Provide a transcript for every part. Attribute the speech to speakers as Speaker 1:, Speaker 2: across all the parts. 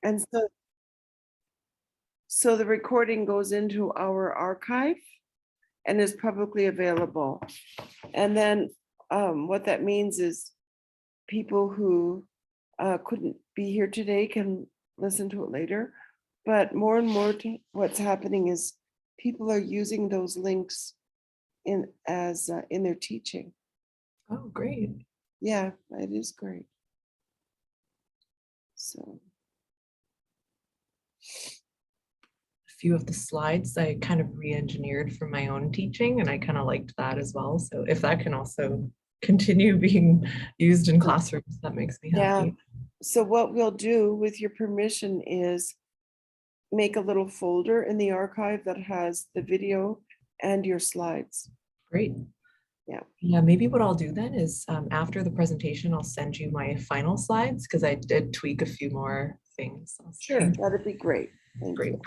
Speaker 1: And so the recording goes into our archive and is publicly available. And then what that means is people who couldn't be here today can listen to it later. But more and more, what's happening is people are using those links in their teaching.
Speaker 2: Oh, great.
Speaker 1: Yeah, it is great. So
Speaker 2: A few of the slides I kind of re-engineered for my own teaching, and I kind of liked that as well. So if that can also continue being used in classrooms, that makes me
Speaker 1: yeah.
Speaker 2: happy.
Speaker 1: So what we'll do with your permission is make a little folder in the archive that has the video and your slides.
Speaker 2: Great.
Speaker 1: Yeah.
Speaker 2: Yeah, maybe what I'll do then is after the presentation, I'll send you my final slides because I did tweak a few more things.
Speaker 1: Sure, that'd be great. Thank
Speaker 2: Great.
Speaker 1: you.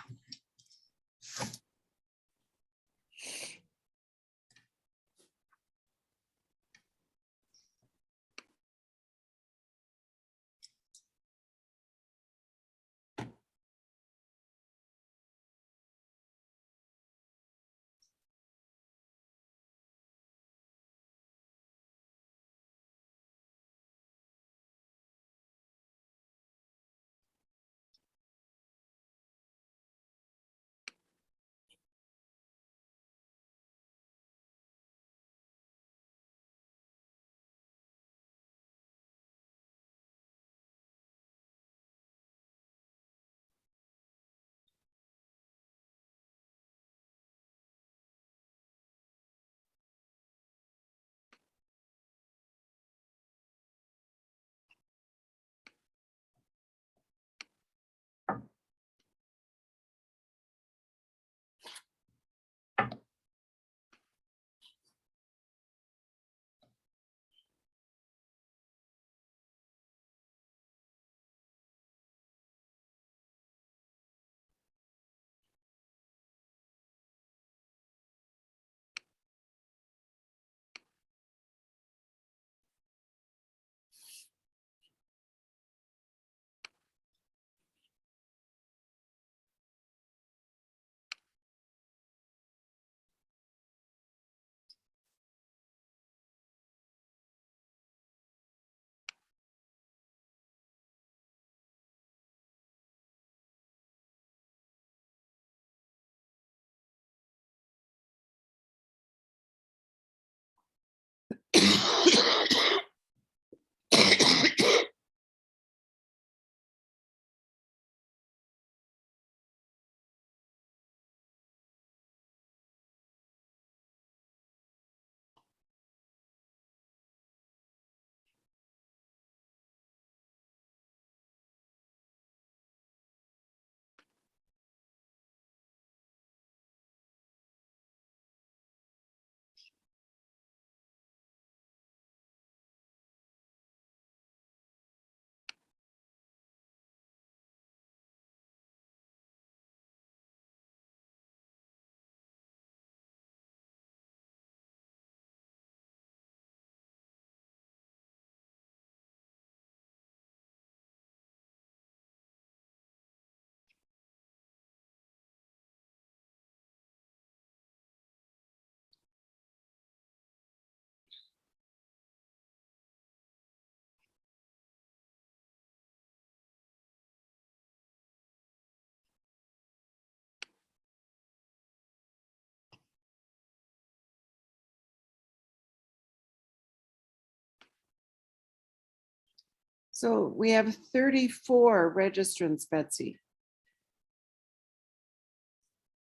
Speaker 1: So we have 34 registrants, Betsy.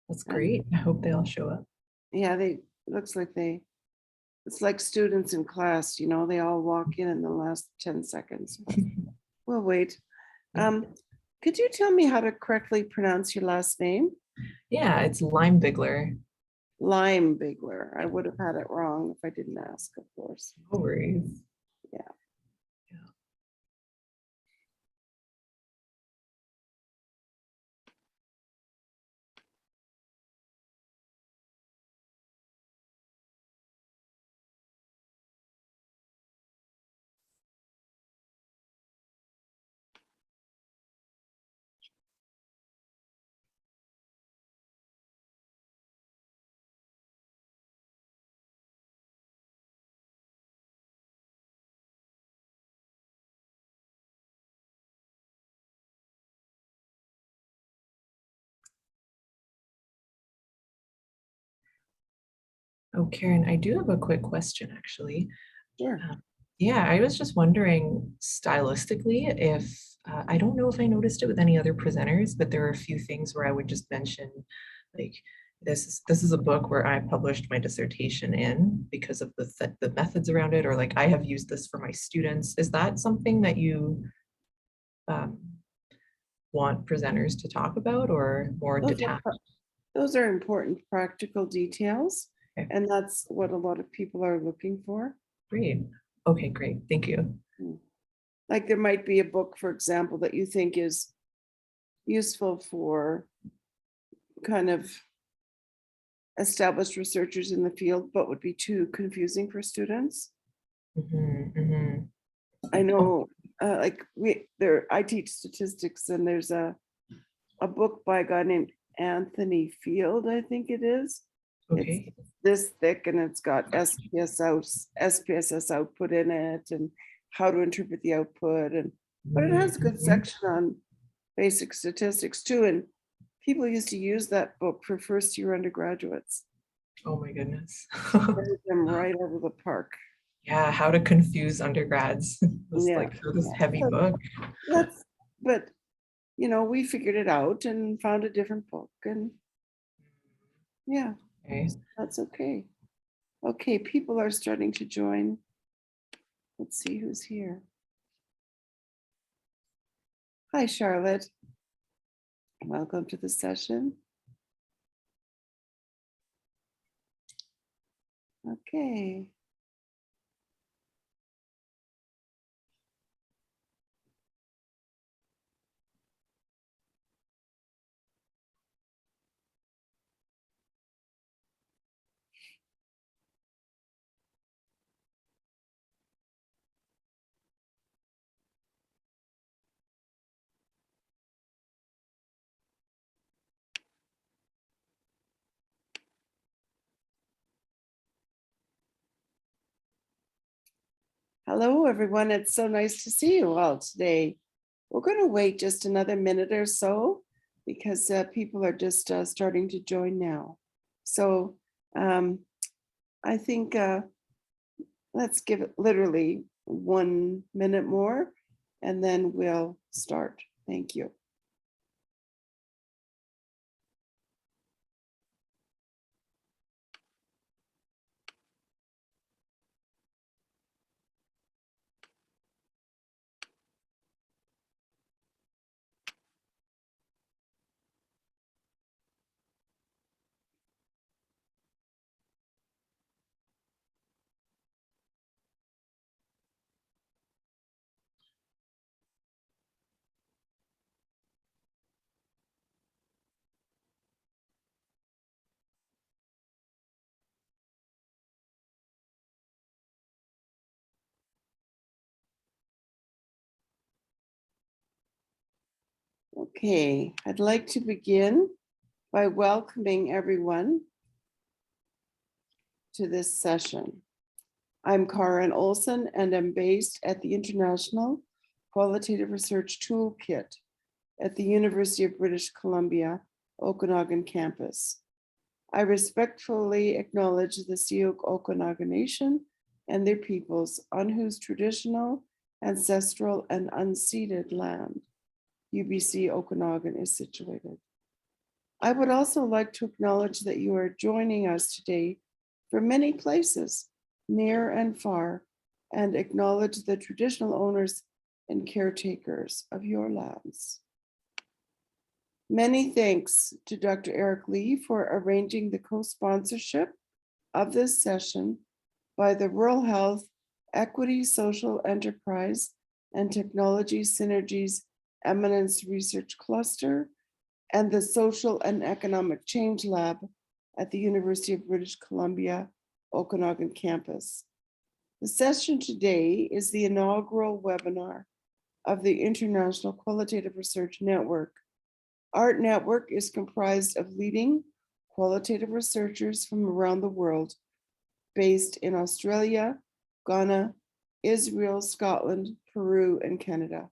Speaker 2: That's great. I hope they all show up.
Speaker 1: Yeah, looks like it's like students in class, they all walk in the last 10 seconds. We'll wait. Could you tell me how to correctly pronounce your last name?
Speaker 2: Yeah, it's Leimbigler.
Speaker 1: Leimbigler. I would have had it wrong if I didn't ask, of course.
Speaker 2: No worries.
Speaker 1: Yeah.
Speaker 2: Oh, Karen, I do have a quick question, actually.
Speaker 1: Sure.
Speaker 2: Yeah, I was just wondering stylistically if, I don't know if I noticed it with any other presenters, but there are a few things where I would just mention, like, this is a book where I published my dissertation in because of the methods around it, or like I have used this for my students. Is that something that you um, want presenters to talk about, or more
Speaker 1: Those are,
Speaker 2: detached?
Speaker 1: those are important practical details,
Speaker 2: Okay,
Speaker 1: and that's what a lot of people are looking for.
Speaker 2: great. Okay, great. Thank you.
Speaker 1: Like there might be a book, for example, that you think is useful for kind of established researchers in the field, but would be too confusing for students.
Speaker 2: Mhm, mhm.
Speaker 1: I
Speaker 2: Oh,
Speaker 1: know, I teach statistics, and there's a book by a guy named Anthony Field, I think it is. It's
Speaker 2: okay.
Speaker 1: this thick, and it's got SPSS output in it, and how to interpret the output, and but it has a good
Speaker 2: Mhm.
Speaker 1: section on basic statistics too. And people used to use that book for first year undergraduates.
Speaker 2: Oh my goodness.
Speaker 1: Send them right over the park.
Speaker 2: Yeah, how to confuse undergrads. This
Speaker 1: Yeah,
Speaker 2: like for this
Speaker 1: yeah.
Speaker 2: heavy
Speaker 1: So
Speaker 2: book.
Speaker 1: that's, but we figured it out and found a different book, and yeah,
Speaker 2: Okay.
Speaker 1: that's okay. Okay, people are starting to join. Let's see who's here. Hi, Charlotte. Welcome to the session. Okay. Hello, everyone. It's so nice to see you all today. We're going to wait just another minute or so because people are just starting to join now. So um, I think let's give it literally 1 minute more, and then we'll start. Thank you. Okay, I'd like to begin by welcoming everyone to this session. I'm Karen Olson, and I'm based at the International Qualitative Research Toolkit at the University of British Columbia, Okanagan campus. I respectfully acknowledge the Syilx Okanagan Nation and their peoples on whose traditional, ancestral, and unceded land UBC Okanagan is situated. I would also like to acknowledge that you are joining us today from many places, near and far, and acknowledge the traditional owners and caretakers of your lands. Many thanks to Dr. Eric Lee for arranging the co-sponsorship of this session by the Rural Health Equity Social Enterprise and Technology Synergies Eminence Research Cluster and the Social and Economic Change Lab at the University of British Columbia, Okanagan campus. The session today is the inaugural webinar of the International Qualitative Research Network. Our network is comprised of leading qualitative researchers from around the world, based in Australia, Ghana, Israel, Scotland, Peru, and Canada.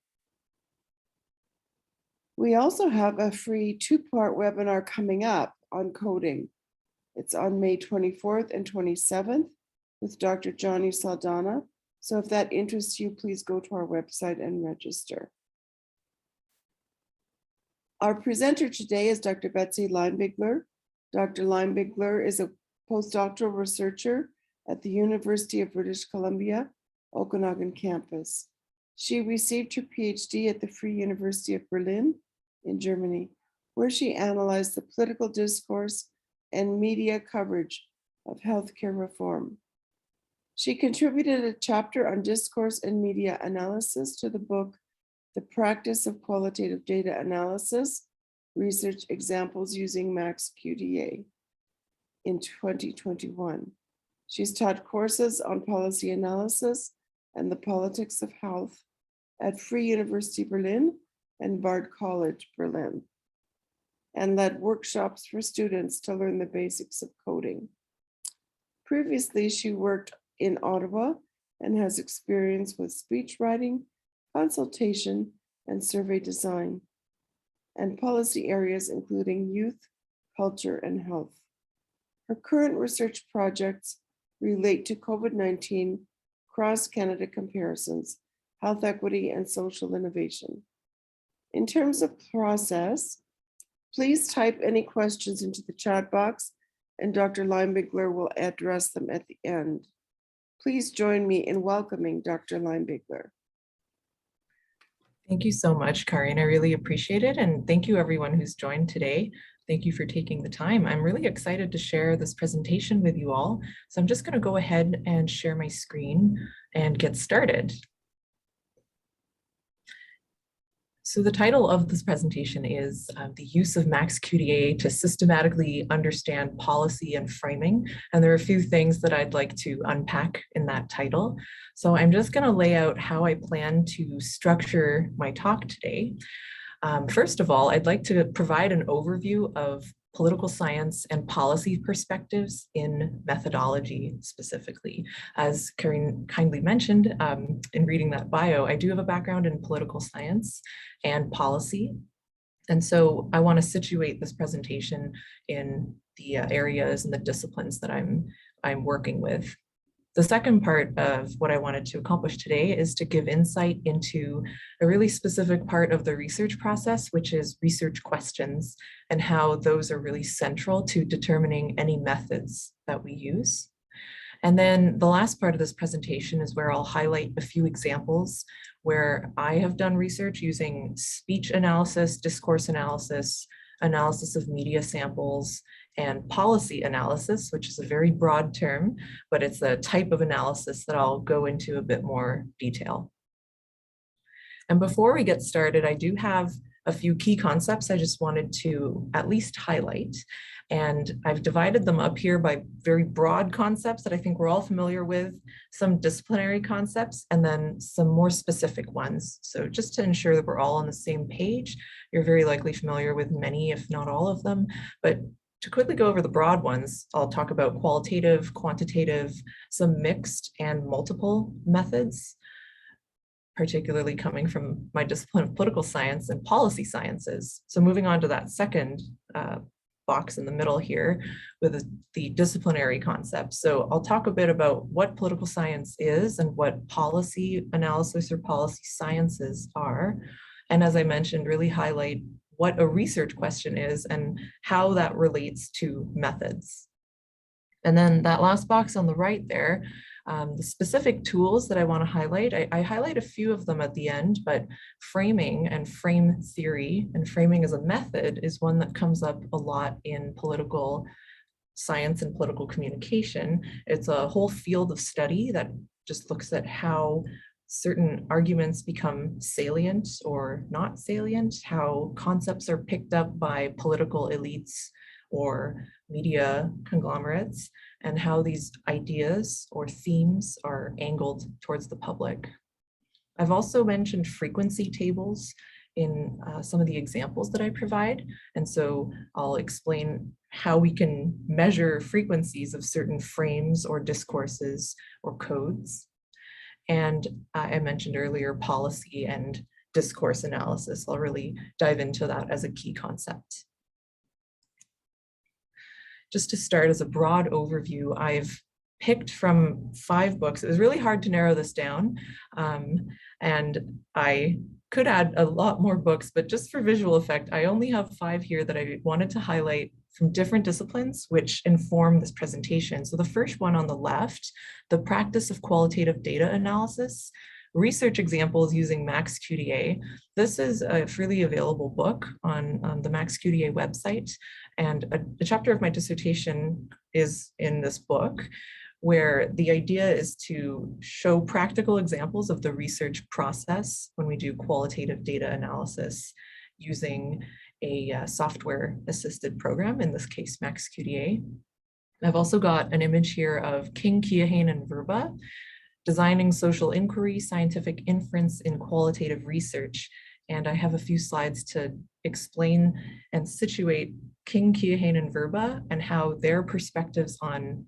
Speaker 1: We also have a free two-part webinar coming up on coding, It's on May 24th and 27th with Dr. Johnny Saldana. So if that interests you, please go to our website and register. Our presenter today is Dr. Betsy Leimbigler. Dr. Leimbigler is a postdoctoral researcher at the University of British Columbia, Okanagan campus. She received her PhD at the Free University of Berlin in Germany, where she analyzed the political discourse and media coverage of healthcare reform. She contributed a chapter on discourse and media analysis to the book, The Practice of Qualitative Data Analysis, Research Examples Using MAXQDA in 2021. She's taught courses on policy analysis and the politics of health at Free University Berlin and Bard College Berlin, and led workshops for students to learn the basics of coding. Previously, she worked in Ottawa and has experience with speech writing, consultation, and survey design, and policy areas including youth, culture, and health. Her current research projects relate to COVID-19 cross-Canada comparisons, health equity, and social innovation. In terms of process, please type any questions into the chat box and Dr. Leimbigler will address them at the end. Please join me in welcoming Dr. Leimbigler.
Speaker 2: Thank you so much, Kari, I really appreciate it. And thank you everyone who's joined today. Thank you for taking the time. I'm really excited to share this presentation with you all. So I'm just going to go ahead and share my screen and get started. So the title of this presentation is the use of MAXQDA to systematically understand policy and framing. And there are a few things that I'd like to unpack in that title. So I'm just going to lay out how I plan to structure my talk today. First of all, I'd like to provide an overview of political science and policy perspectives in methodology specifically. As Karen kindly mentioned in reading that bio, I do have a background in political science and policy. And so I want to situate this presentation in the areas and the disciplines that I'm working with. The second part of what I wanted to accomplish today is to give insight into a really specific part of the research process, which is research questions and how those are really central to determining any methods that we use. And then the last part of this presentation is where I'll highlight a few examples where I have done research using speech analysis, discourse analysis, analysis of media samples, and policy analysis, which is a very broad term, but it's a type of analysis that I'll go into a bit more detail. And before we get started, I do have a few key concepts I just wanted to at least highlight. And I've divided them up here by very broad concepts that I think we're all familiar with, some disciplinary concepts, and then some more specific ones. So just to ensure that we're all on the same page, you're very likely familiar with many, if not all of them, but to quickly go over the broad ones, I'll talk about qualitative, quantitative, some mixed and multiple methods, particularly coming from my discipline of political science and policy sciences. So moving on to that second box in the middle here with the disciplinary concepts. So I'll talk a bit about what political science is and what policy analysis or policy sciences are. And as I mentioned, really highlight what a research question is and how that relates to methods. And then that last box on the right there, the specific tools that I want to highlight, I highlight a few of them at the end, but framing and frame theory and framing as a method is one that comes up a lot in political science and political communication. It's a whole field of study that just looks at how certain arguments become salient or not salient, how concepts are picked up by political elites or media conglomerates, and how these ideas or themes are angled towards the public. I've also mentioned frequency tables in some of the examples that I provide, and so I'll explain how we can measure frequencies of certain frames or discourses or codes. And I mentioned earlier policy and discourse analysis. I'll really dive into that as a key concept. just to start as a broad overview, I've picked from 5 books. It was really hard to narrow this down. And I could add a lot more books, but just for visual effect, I only have 5 here that I wanted to highlight from different disciplines, which inform this presentation. So the first one on the left, the practice of qualitative data analysis, research examples using MAXQDA. This is a freely available book on the MAXQDA website. And a chapter of my dissertation is in this book, where the idea is to show practical examples of the research process when we do qualitative data analysis using a software assisted program, in this case, MAXQDA. I've also got an image here of King, Keohane, and Verba, designing social inquiry, scientific inference in qualitative research. And I have a few slides to explain and situate King, Keohane, and Verba and how their perspectives on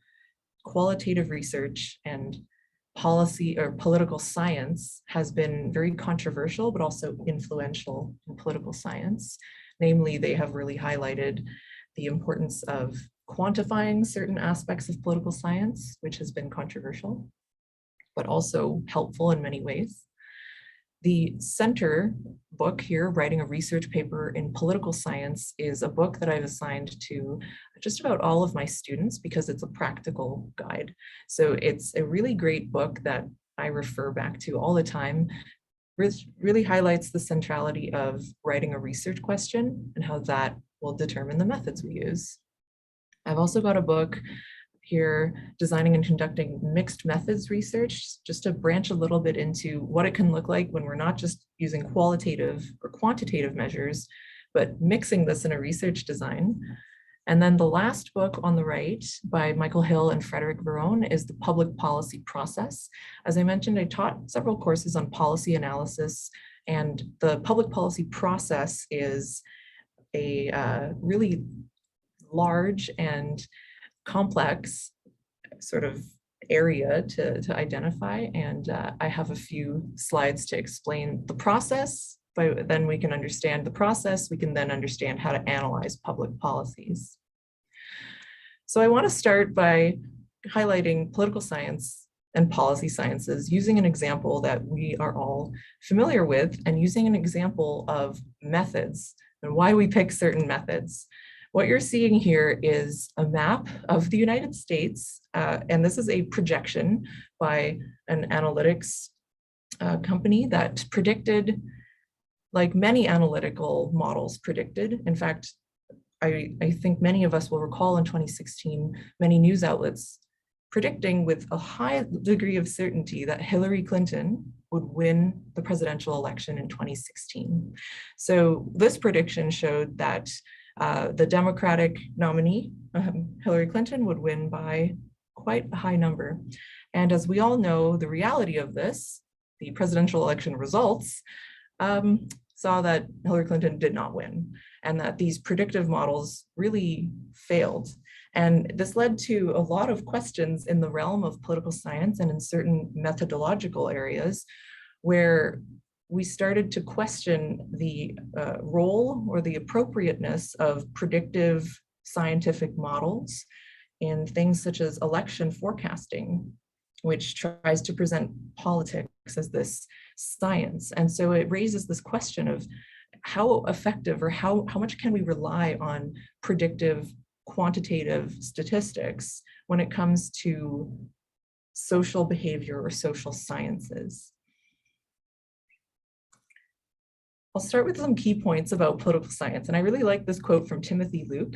Speaker 2: qualitative research and policy or political science has been very controversial, but also influential in political science. Namely, they have really highlighted the importance of quantifying certain aspects of political science, which has been controversial, but also helpful in many ways. The center book here, Writing a Research Paper in Political Science, is a book that I've assigned to just about all of my students because it's a practical guide. So it's a really great book that I refer back to all the time. Which really highlights the centrality of writing a research question and how that will determine the methods we use. I've also got a book here, Designing and Conducting Mixed Methods Research, just to branch a little bit into what it can look like when we're not just using qualitative or quantitative measures, but mixing this in a research design. And then the last book on the right by Michael Hill and Frederick Verone is The Public Policy Process. As I mentioned, I taught several courses on policy analysis, and the public policy process is a really large and complex sort of area to identify. And I have a few slides to explain the process. But then we can understand the process, we can then understand how to analyze public policies. So I want to start by highlighting political science and policy sciences using an example that we are all familiar with and using an example of methods and why we pick certain methods. What you're seeing here is a map of the United States, and this is a projection by an analytics company that predicted, like many analytical models predicted. In fact, I think many of us will recall in 2016, many news outlets predicting with a high degree of certainty that Hillary Clinton would win the presidential election in 2016. So this prediction showed that the Democratic nominee, Hillary Clinton, would win by quite a high number. And as we all know, the reality of this, the presidential election results, saw that Hillary Clinton did not win and that these predictive models really failed. And this led to a lot of questions in the realm of political science and in certain methodological areas where we started to question the role or the appropriateness of predictive scientific models in things such as election forecasting, which tries to present politics as this science. And so it raises this question of how effective or how much can we rely on predictive quantitative statistics when it comes to social behavior or social sciences. I'll start with some key points about political science. And I really like this quote from Timothy Luke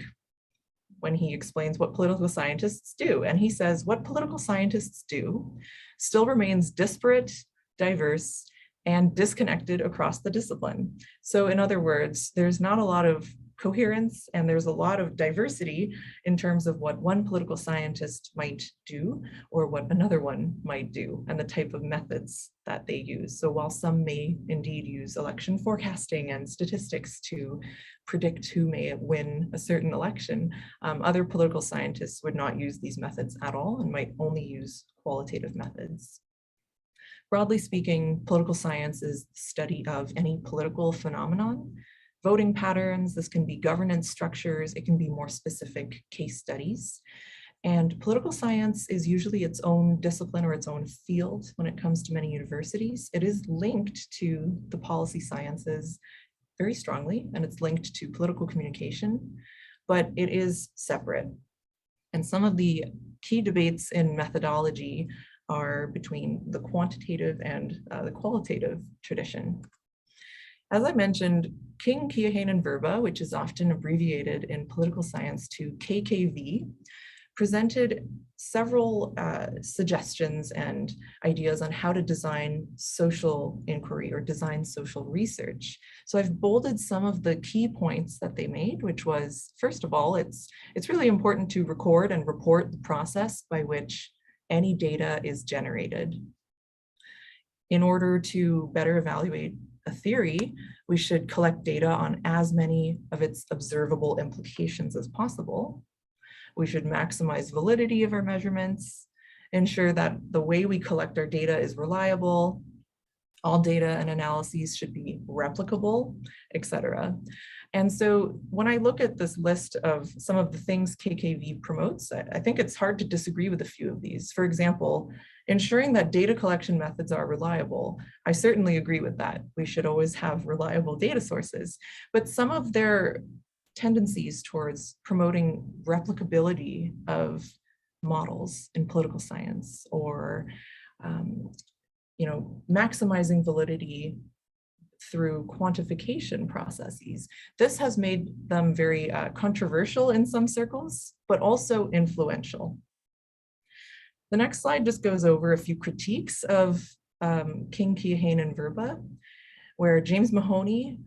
Speaker 2: when he explains what political scientists do. And he says, what political scientists do still remains disparate, diverse, and disconnected across the discipline. So in other words, there's not a lot of coherence and there's a lot of diversity in terms of what one political scientist might do or what another one might do and the type of methods that they use. So while some may indeed use election forecasting and statistics to predict who may win a certain election, other political scientists would not use these methods at all and might only use qualitative methods. Broadly speaking, political science is the study of any political phenomenon voting patterns, this can be governance structures, it can be more specific case studies. And political science is usually its own discipline or its own field when it comes to many universities. It is linked to the policy sciences very strongly, and it's linked to political communication, but it is separate. And some of the key debates in methodology are between the quantitative and the qualitative tradition. As I mentioned, King, Keohane, and Verba, which is often abbreviated in political science to KKV, presented several suggestions and ideas on how to design social inquiry or design social research. So I've bolded some of the key points that they made, which was, first of all, it's really important to record and report the process by which any data is generated. In order to better evaluate a theory, we should collect data on as many of its observable implications as possible. We should maximize validity of our measurements, ensure that the way we collect our data is reliable, all data and analyses should be replicable, etc. And so when I look at this list of some of the things KKV promotes, I think it's hard to disagree with a few of these. For example, ensuring that data collection methods are reliable. I certainly agree with that. We should always have reliable data sources, but some of their tendencies towards promoting replicability of models in political science, or maximizing validity through quantification processes. This has made them very controversial in some circles, but also influential. The next slide just goes over a few critiques of King, Keohane, and Verba, where James Mahoney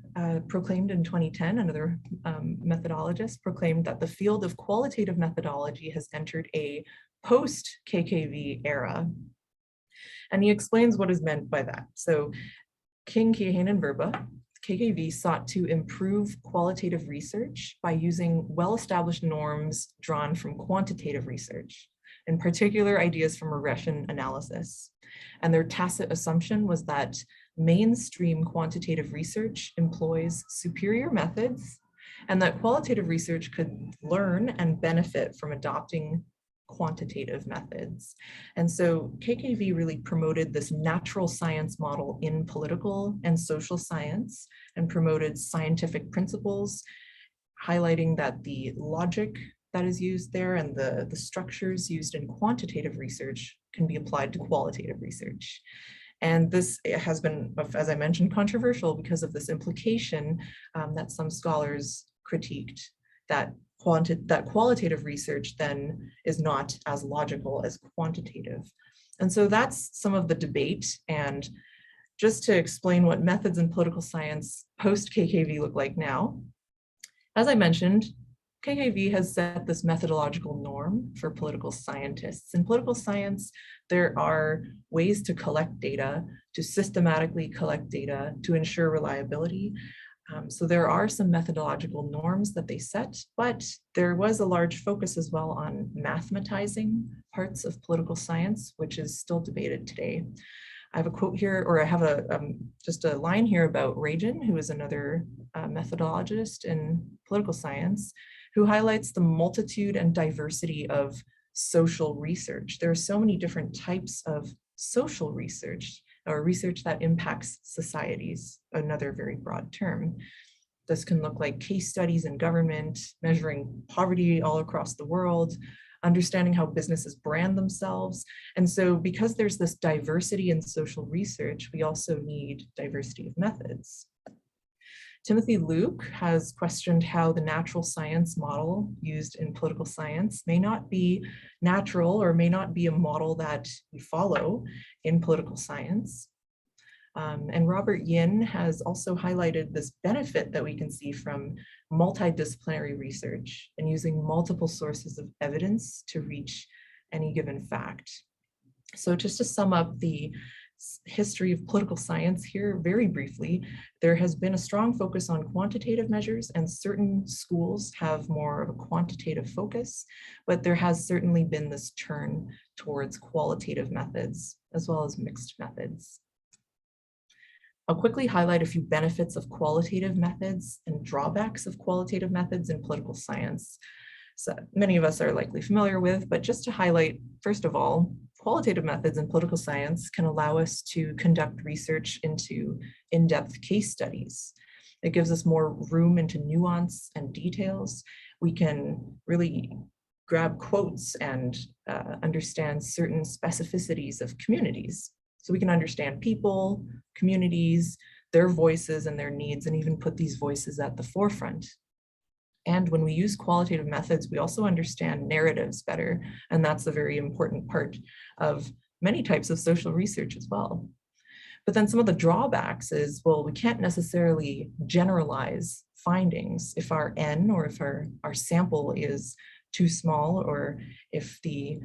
Speaker 2: proclaimed in 2010, another methodologist, proclaimed that the field of qualitative methodology has entered a post-KKV era. And he explains what is meant by that. So King, Keohane, and Verba, KKV sought to improve qualitative research by using well-established norms drawn from quantitative research, in particular ideas from regression analysis. And their tacit assumption was that mainstream quantitative research employs superior methods, and that qualitative research could learn and benefit from adopting quantitative methods. And so KKV really promoted this natural science model in political and social science, and promoted scientific principles, highlighting that the logic that is used there and the structures used in quantitative research can be applied to qualitative research. And this has been, as I mentioned, controversial because of this implication that some scholars critiqued, that qualitative research then is not as logical as quantitative. And so that's some of the debate. And just to explain what methods in political science post-KKV look like now, as I mentioned, KKV has set this methodological norm for political scientists. In political science, there are ways to collect data, to systematically collect data, to ensure reliability. So there are some methodological norms that they set, but there was a large focus as well on mathematizing parts of political science, which is still debated today. I have a quote here, or I have just a line here about Rajan, who is another methodologist in political science, who highlights the multitude and diversity of social research. There are so many different types of social research, or research that impacts societies, another very broad term. This can look like case studies in government, measuring poverty all across the world, understanding how businesses brand themselves. And so because there's this diversity in social research, we also need diversity of methods. Timothy Luke has questioned how the natural science model used in political science may not be natural, or may not be a model that we follow in political science. And Robert Yin has also highlighted this benefit that we can see from multidisciplinary research and using multiple sources of evidence to reach any given fact. So just to sum up the history of political science here very briefly, there has been a strong focus on quantitative measures, and certain schools have more of a quantitative focus, but there has certainly been this turn towards qualitative methods as well as mixed methods. I'll quickly highlight a few benefits of qualitative methods and drawbacks of qualitative methods in political science. So many of us are likely familiar with, but just to highlight, first of all, qualitative methods in political science can allow us to conduct research into in-depth case studies. It gives us more room into nuance and details. We can really grab quotes and understand certain specificities of communities. So we can understand people, communities, their voices and their needs, and even put these voices at the forefront. And when we use qualitative methods, we also understand narratives better. And that's a very important part of many types of social research as well. But then some of the drawbacks is, well, we can't necessarily generalize findings if our N or if our sample is too small, or if the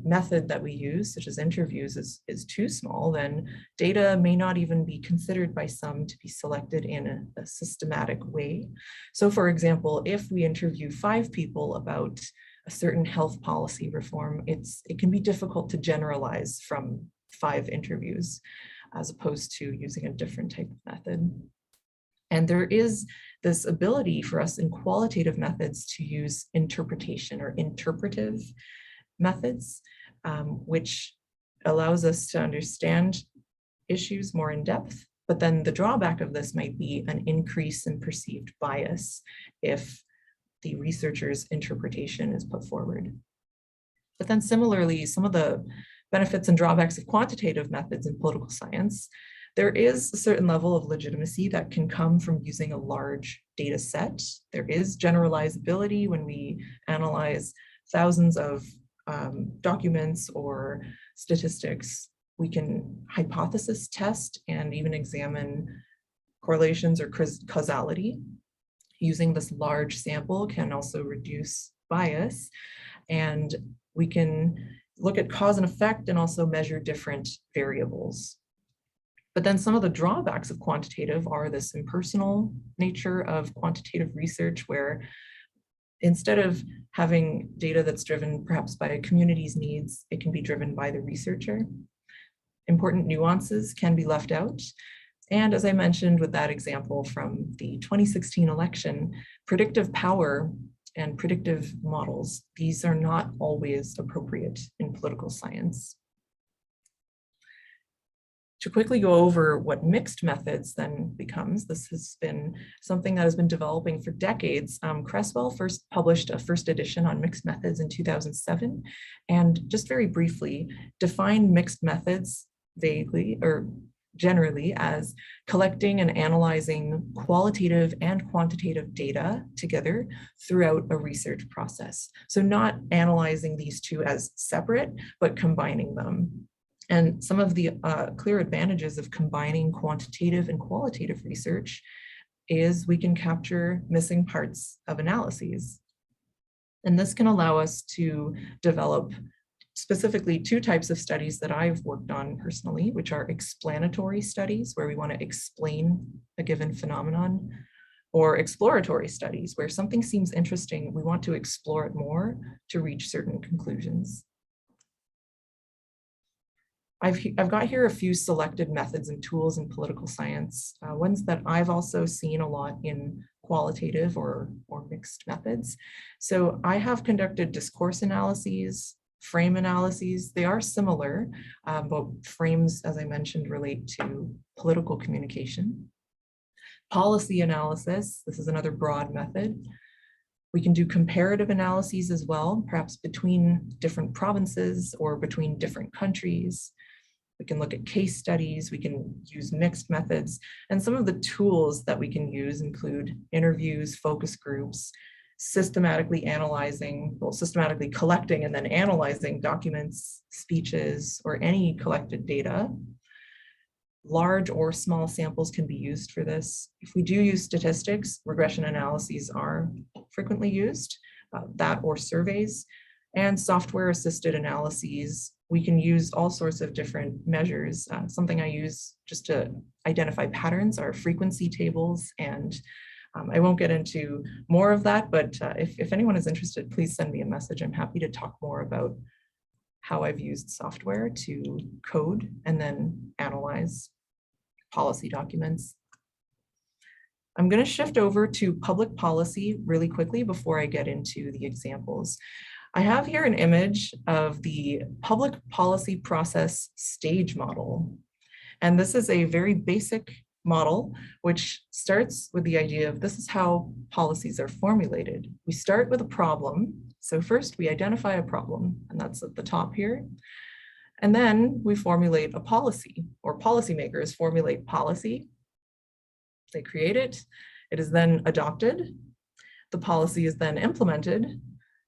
Speaker 2: method that we use, such as interviews, is too small, then data may not even be considered by some to be selected in a systematic way. So for example, if we interview 5 people about a certain health policy reform, it can be difficult to generalize from 5 interviews, as opposed to using a different type of method. And there is this ability for us in qualitative methods to use interpretation or interpretive methods, which allows us to understand issues more in depth. But then the drawback of this might be an increase in perceived bias if the researcher's interpretation is put forward. But then similarly, some of the benefits and drawbacks of quantitative methods in political science, there is a certain level of legitimacy that can come from using a large data set. There is generalizability when we analyze thousands of documents or statistics. We can hypothesis test and even examine correlations or causality. Using this large sample can also reduce bias, and we can look at cause and effect and also measure different variables. But then some of the drawbacks of quantitative are this impersonal nature of quantitative research, where instead of having data that's driven perhaps by a community's needs, it can be driven by the researcher. Important nuances can be left out. And as I mentioned with that example from the 2016 election, predictive power and predictive models, these are not always appropriate in political science. To quickly go over what mixed methods then becomes, this has been something that has been developing for decades. Cresswell first published a first edition on mixed methods in 2007, and just very briefly defined mixed methods vaguely or generally as collecting and analyzing qualitative and quantitative data together throughout a research process. So not analyzing these two as separate, but combining them. And some of the clear advantages of combining quantitative and qualitative research is we can capture missing parts of analyses. And this can allow us to develop specifically 2 types of studies that I've worked on personally, which are explanatory studies, where we want to explain a given phenomenon, or exploratory studies, where something seems interesting, we want to explore it more to reach certain conclusions. I've got here a few selected methods and tools in political science, ones that I've also seen a lot in qualitative or mixed methods. So I have conducted discourse analyses, frame analyses. They are similar, but frames, as I mentioned, relate to political communication. Policy analysis, this is another broad method. We can do comparative analyses as well, perhaps between different provinces or between different countries. We can look at case studies, we can use mixed methods, and some of the tools that we can use include interviews, focus groups, systematically collecting and then analyzing documents, speeches, or any collected data. Large or small samples can be used for this. If we do use statistics, regression analyses are frequently used, that or surveys, and software-assisted analyses. We can use all sorts of different measures. Something I use just to identify patterns are frequency tables, and I won't get into more of that, but if anyone is interested, please send me a message. I'm happy to talk more about how I've used software to code and then analyze policy documents. I'm going to shift over to public policy really quickly before I get into the examples. I have here an image of the public policy process stage model. And this is a very basic model, which starts with the idea of this is how policies are formulated. We start with a problem. So first we identify a problem, and that's at the top here. And then we formulate a policy, or policymakers formulate policy. They create it. It is then adopted. The policy is then implemented,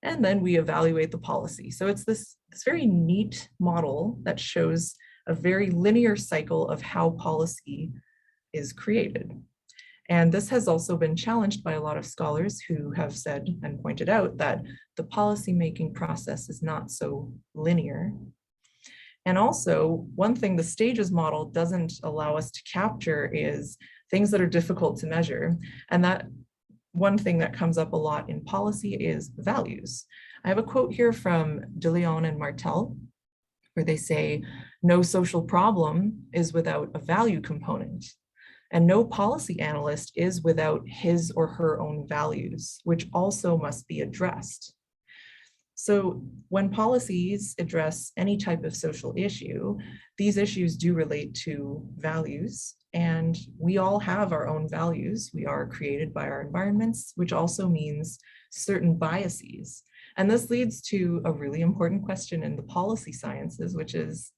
Speaker 2: and then we evaluate the policy. So it's this very neat model that shows a very linear cycle of how policy is created. And this has also been challenged by a lot of scholars who have said and pointed out that the policymaking process is not so linear. And also, one thing the stages model doesn't allow us to capture is things that are difficult to measure. And that one thing that comes up a lot in policy is values. I have a quote here from De Leon and Martel, where they say, no social problem is without a value component, and no policy analyst is without his or her own values, which also must be addressed. So when policies address any type of social issue, these issues do relate to values, and we all have our own values. We are created by our environments, which also means certain biases. And this leads to a really important question in the policy sciences, which is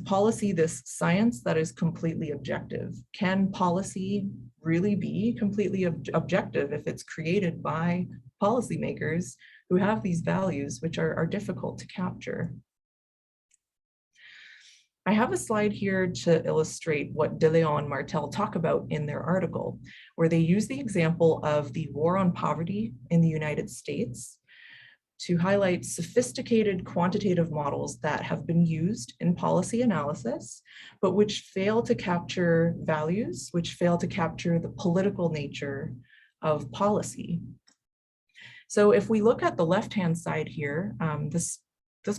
Speaker 2: policy this science that is completely objective? Can policy really be completely objective if it's created by policymakers who have these values, which are difficult to capture? I have a slide here to illustrate what De Leon and Martel talk about in their article, where they use the example of the war on poverty in the United States to highlight sophisticated quantitative models that have been used in policy analysis, but which fail to capture values, which fail to capture the political nature of policy. So if we look at the left-hand side here, this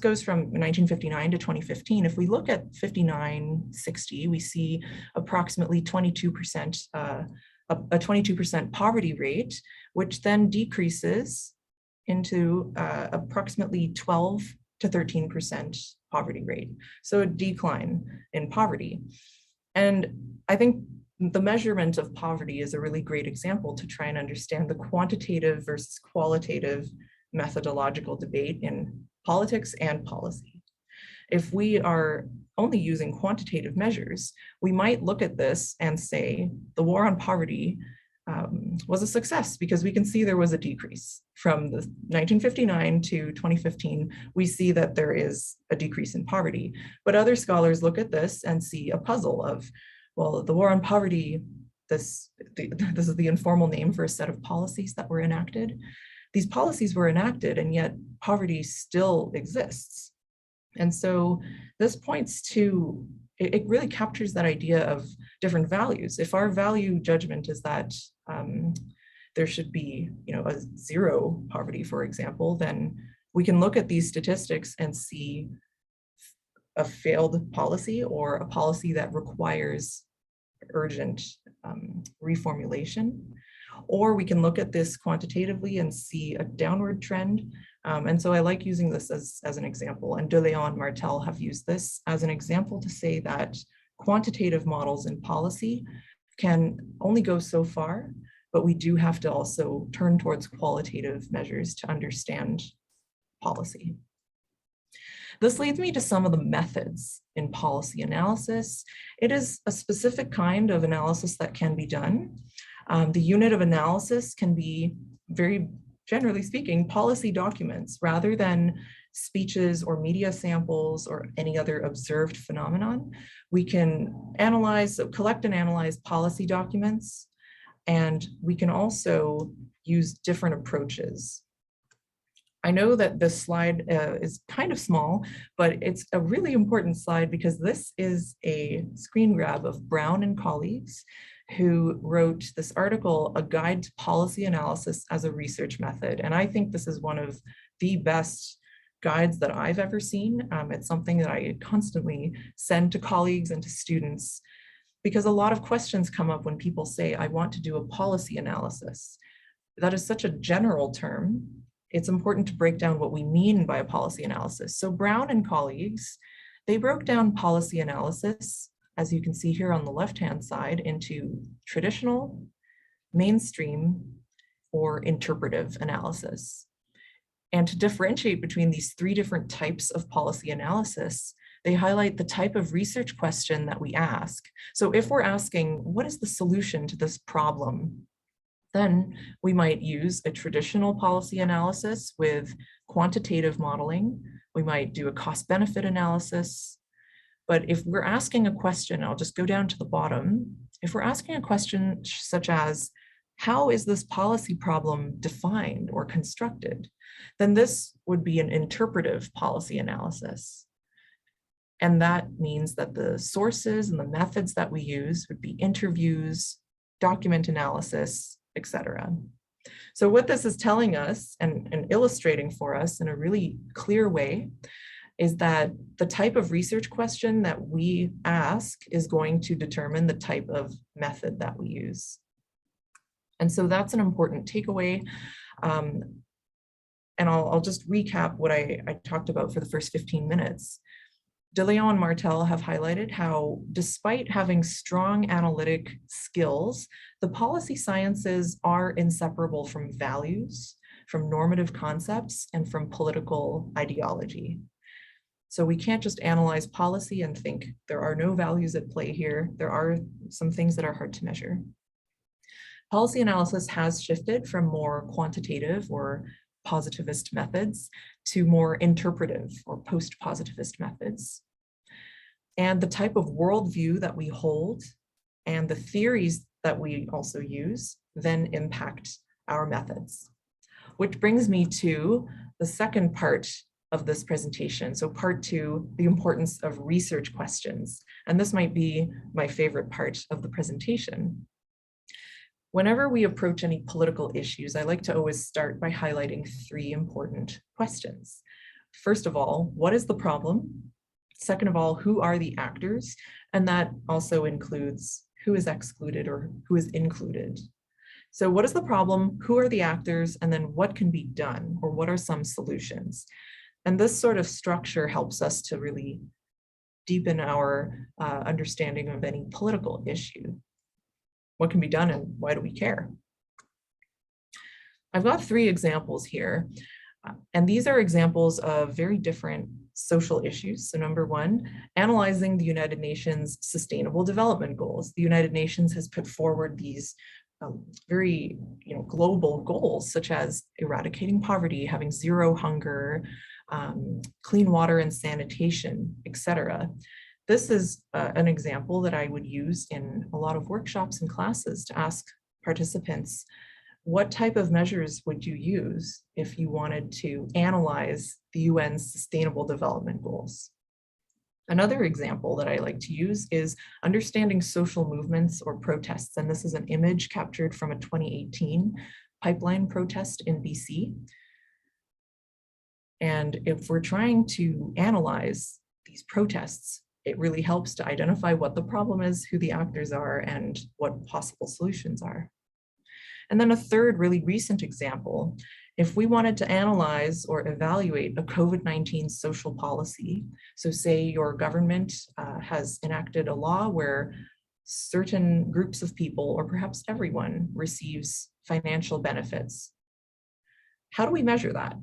Speaker 2: goes from 1959 to 2015. If we look at 59-60, we see approximately 22%, a 22% poverty rate, which then decreases into approximately 12 to 13% poverty rate. So a decline in poverty. And I think the measurement of poverty is a really great example to try and understand the quantitative versus qualitative methodological debate in politics and policy. If we are only using quantitative measures, we might look at this and say the war on poverty was a success because we can see there was a decrease. From the 1959 to 2015, we see that there is a decrease in poverty. But other scholars look at this and see a puzzle of, well, the war on poverty, this is the informal name for a set of policies that were enacted. These policies were enacted, and yet poverty still exists. And so this points to, it really captures that idea of different values. If our value judgment is that there should be, a zero poverty, for example, then we can look at these statistics and see a failed policy or a policy that requires urgent reformulation. Or we can look at this quantitatively and see a downward trend. And so I like using this as an example. And De Leon and Martel have used this as an example to say that quantitative models in policy can only go so far, but we do have to also turn towards qualitative measures to understand policy. This leads me to some of the methods in policy analysis. It is a specific kind of analysis that can be done. The unit of analysis can be, very generally speaking, policy documents rather than speeches or media samples or any other observed phenomenon. We can collect and analyze policy documents, and we can also use different approaches. I know that this slide is kind of small, but it's a really important slide because this is a screen grab of Brown and colleagues who wrote this article, A Guide to Policy Analysis as a Research Method. And I think this is one of the best guides that I've ever seen. It's something that I constantly send to colleagues and to students because a lot of questions come up when people say, I want to do a policy analysis. That is such a general term. It's important to break down what we mean by a policy analysis. So Brown and colleagues, they broke down policy analysis, as you can see here on the left-hand side, into traditional, mainstream, or interpretive analysis. And to differentiate between these three different types of policy analysis, they highlight the type of research question that we ask. So if we're asking, what is the solution to this problem? Then we might use a traditional policy analysis with quantitative modeling. We might do a cost-benefit analysis. But if we're asking a question, I'll just go down to the bottom. If we're asking a question such as, how is this policy problem defined or constructed? Then this would be an interpretive policy analysis. And that means that the sources and the methods that we use would be interviews, document analysis, etc. So what this is telling us and illustrating for us in a really clear way is that the type of research question that we ask is going to determine the type of method that we use. And so that's an important takeaway. And I'll just recap what I talked about for the first 15 minutes. De Leon and Martel have highlighted how, despite having strong analytic skills, the policy sciences are inseparable from values, from normative concepts, and from political ideology. So we can't just analyze policy and think there are no values at play here. There are some things that are hard to measure. Policy analysis has shifted from more quantitative or positivist methods to more interpretive or post-positivist methods. And the type of worldview that we hold and the theories that we also use then impact our methods. Which brings me to the second part of this presentation. So part two, the importance of research questions. And this might be my favorite part of the presentation. Whenever we approach any political issues, I like to always start by highlighting three important questions. First of all, what is the problem? Second of all, who are the actors? And that also includes who is excluded or who is included. So what is the problem? Who are the actors? And then what can be done, or what are some solutions? And this sort of structure helps us to really deepen our understanding of any political issue. What can be done and why do we care? I've got three examples here, and these are examples of very different social issues. So number one, analyzing the United Nations Sustainable Development Goals. The United Nations has put forward these very global goals, such as eradicating poverty, having zero hunger, clean water and sanitation, etc. This is an example that I would use in a lot of workshops and classes to ask participants, what type of measures would you use if you wanted to analyze the UN's Sustainable Development Goals? Another example that I like to use is understanding social movements or protests. And this is an image captured from a 2018 pipeline protest in BC. And if we're trying to analyze these protests, it really helps to identify what the problem is, who the actors are, and what possible solutions are. And then a third really recent example, if we wanted to analyze or evaluate a COVID-19 social policy, so say your government has enacted a law where certain groups of people, or perhaps everyone, receives financial benefits. How do we measure that?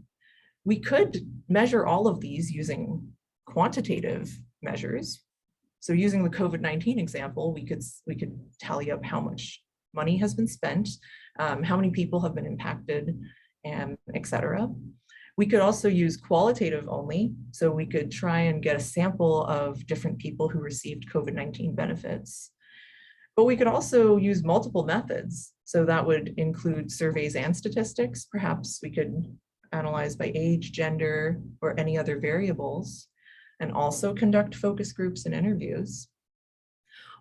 Speaker 2: We could measure all of these using quantitative measures. So using the COVID-19 example, we could tally up how much money has been spent, how many people have been impacted, and etc. We could also use qualitative only. So we could try and get a sample of different people who received COVID-19 benefits. But we could also use multiple methods. So that would include surveys and statistics. Perhaps we could analyze by age, gender, or any other variables, and also conduct focus groups and interviews.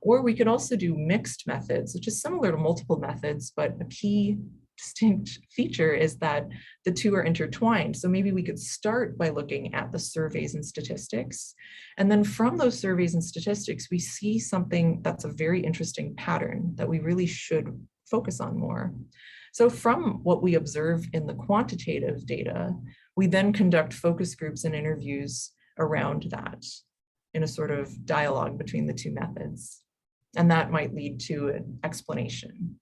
Speaker 2: Or we could also do mixed methods, which is similar to multiple methods, but a key distinct feature is that the two are intertwined. So maybe we could start by looking at the surveys and statistics. And then from those surveys and statistics, we see something that's a very interesting pattern that we really should focus on more. So from what we observe in the quantitative data, we then conduct focus groups and interviews around that in a sort of dialogue between the two methods. And that might lead to an explanation.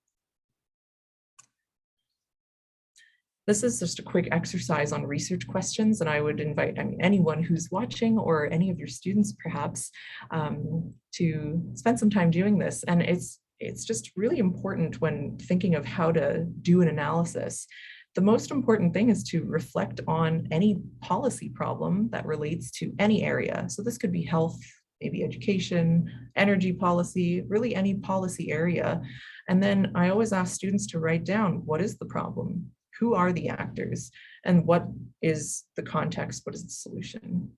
Speaker 2: This is just a quick exercise on research questions, and I would invite anyone who's watching or any of your students perhaps to spend some time doing this. And it's just really important when thinking of how to do an analysis. The most important thing is to reflect on any policy problem that relates to any area. So this could be health, maybe education, energy policy, really any policy area. And then I always ask students to write down, what is the problem? Who are the actors? And what is the context? What is the solution?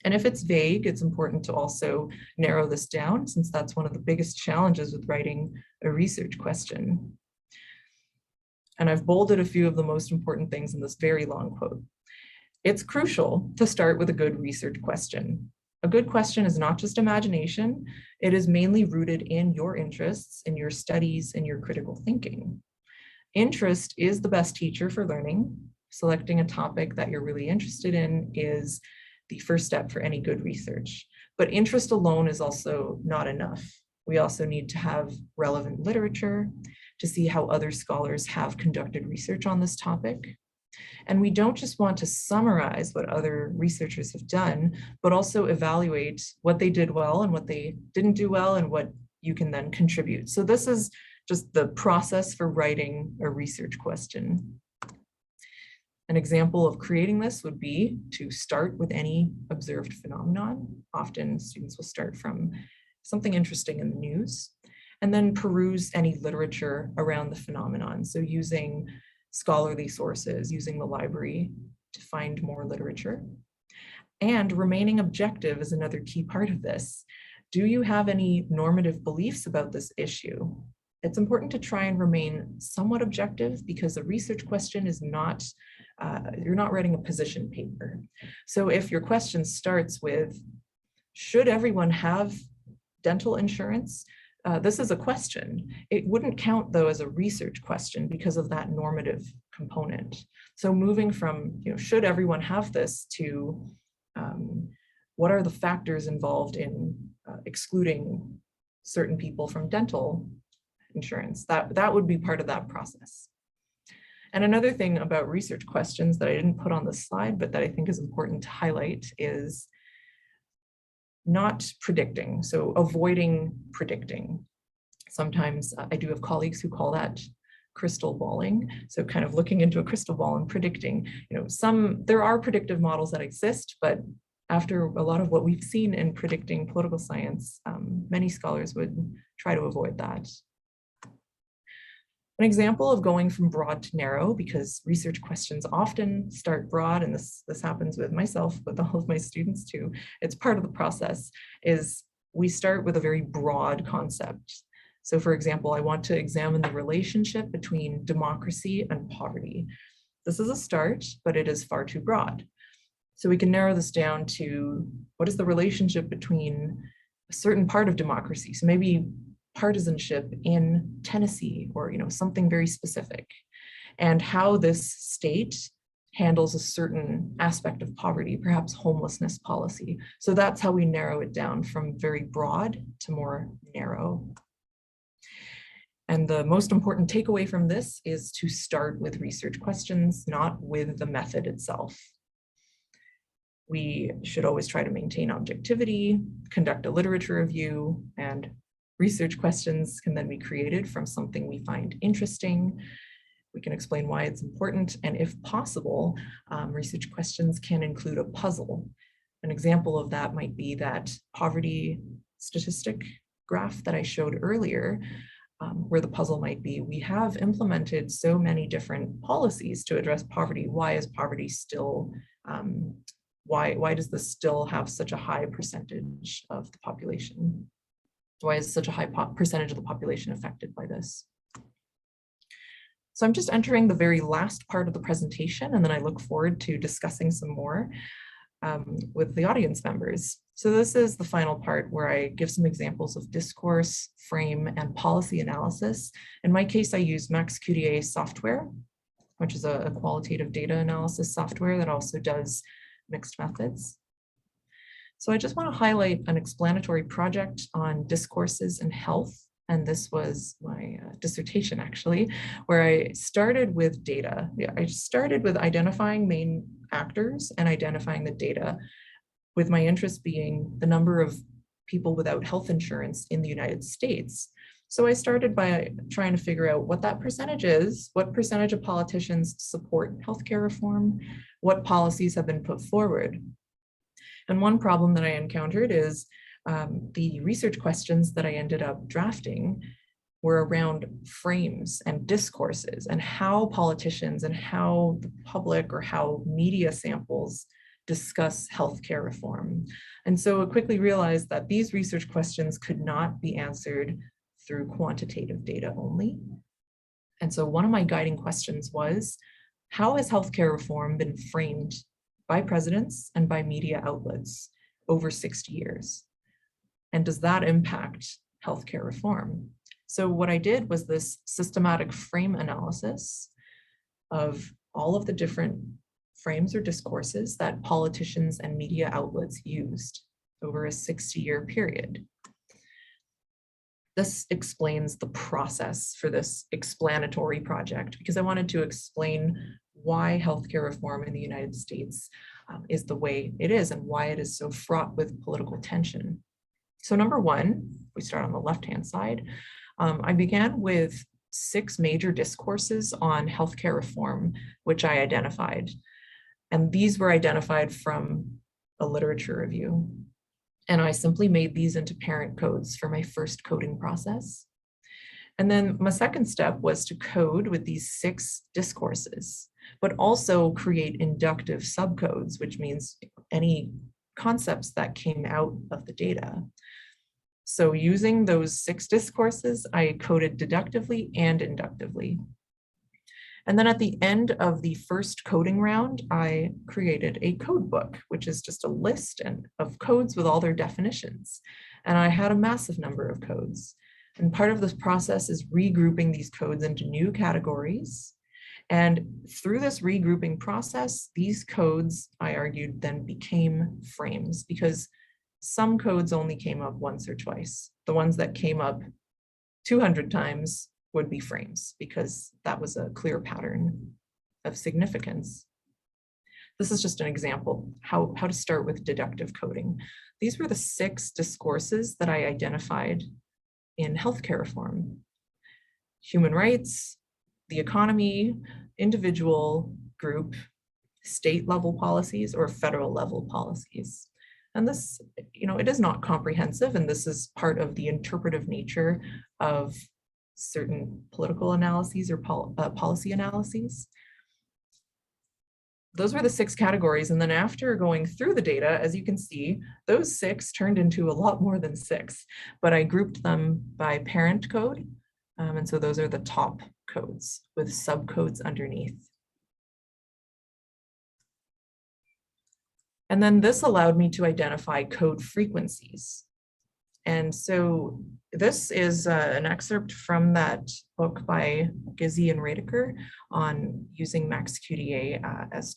Speaker 2: And if it's vague, it's important to also narrow this down, since that's one of the biggest challenges with writing a research question. And I've bolded a few of the most important things in this very long quote. It's crucial to start with a good research question. A good question is not just imagination, it is mainly rooted in your interests, in your studies, and your critical thinking. Interest is the best teacher for learning. Selecting a topic that you're really interested in is the first step for any good research. But interest alone is also not enough. We also need to have relevant literature to see how other scholars have conducted research on this topic. And we don't just want to summarize what other researchers have done, but also evaluate what they did well and what they didn't do well and what you can then contribute. So this is just the process for writing a research question. An example of creating this would be to start with any observed phenomenon. Often students will start from something interesting in the news, and then peruse any literature around the phenomenon. So using scholarly sources, using the library to find more literature. And remaining objective is another key part of this. Do you have any normative beliefs about this issue? It's important to try and remain somewhat objective, because a research question is not, you're not writing a position paper. So if your question starts with, should everyone have dental insurance? This is a question. It wouldn't count though as a research question because of that normative component. So moving from, should everyone have this to what are the factors involved in excluding certain people from dental insurance? That would be part of that process. And another thing about research questions that I didn't put on the slide, but that I think is important to highlight, is not predicting, so avoiding predicting. Sometimes I do have colleagues who call that crystal balling. So kind of looking into a crystal ball and predicting, there are predictive models that exist, but after a lot of what we've seen in predicting political science, many scholars would try to avoid that. An example of going from broad to narrow, because research questions often start broad, and this happens with myself, with all of my students too, it's part of the process, is we start with a very broad concept. So for example, I want to examine the relationship between democracy and poverty. This is a start, but it is far too broad. So we can narrow this down to, what is the relationship between a certain part of democracy? So maybe partisanship in Tennessee, or something very specific, and how this state handles a certain aspect of poverty, perhaps homelessness policy. So that's how we narrow it down from very broad to more narrow. And the most important takeaway from this is to start with research questions, not with the method itself. We should always try to maintain objectivity, conduct a literature review, and research questions can then be created from something we find interesting. We can explain why it's important, and if possible, research questions can include a puzzle. An example of that might be that poverty statistic graph that I showed earlier, where the puzzle might be, we have implemented so many different policies to address poverty. Why is poverty still, why does this still have such a high percentage of the population? Why is such a high percentage of the population affected by this? So I'm just entering the very last part of the presentation, and then I look forward to discussing some more with the audience members. So this is the final part where I give some examples of discourse, frame, and policy analysis. In my case, I use MAXQDA software, which is a qualitative data analysis software that also does mixed methods. So I just want to highlight an explanatory project on discourses in health. And this was my dissertation, actually, where I started with data. I started with identifying main actors and identifying the data, with my interest being the number of people without health insurance in the United States. So I started by trying to figure out what that percentage is, what percentage of politicians support healthcare reform, what policies have been put forward. And one problem that I encountered is the research questions that I ended up drafting were around frames and discourses and how politicians and how the public or how media samples discuss healthcare reform. And so I quickly realized that these research questions could not be answered through quantitative data only. And so one of my guiding questions was, how has healthcare reform been framed by presidents and by media outlets over 60 years? And does that impact healthcare reform? So what I did was this systematic frame analysis of all of the different frames or discourses that politicians and media outlets used over a 60-year period. This explains the process for this explanatory project, because I wanted to explain why healthcare reform in the United States is the way it is and why it is so fraught with political tension. So number one, we start on the left-hand side. I began with 6 major discourses on healthcare reform, which I identified. And these were identified from a literature review. And I simply made these into parent codes for my first coding process. And then my second step was to code with these 6 discourses, but also create inductive subcodes, which means any concepts that came out of the data. So using those 6 discourses, I coded deductively and inductively. And then at the end of the first coding round, I created a code book, which is just a list of codes with all their definitions. And I had a massive number of codes. And part of this process is regrouping these codes into new categories. And through this regrouping process, these codes, I argued, then became frames, because some codes only came up once or twice. The ones that came up 200 times would be frames, because that was a clear pattern of significance. This is just an example how to start with deductive coding. These were the 6 discourses that I identified in healthcare reform: human rights, the economy, individual, group, state level policies, or federal level policies. And this, it is not comprehensive, and this is part of the interpretive nature of certain political analyses or policy analyses. Those were the 6 categories. And then after going through the data, as you can see, those 6 turned into a lot more than 6, but I grouped them by parent code. And so those are the top codes with subcodes underneath. And then this allowed me to identify code frequencies. And so this is an excerpt from that book by Gizzi and Redeker on using MAXQDA as,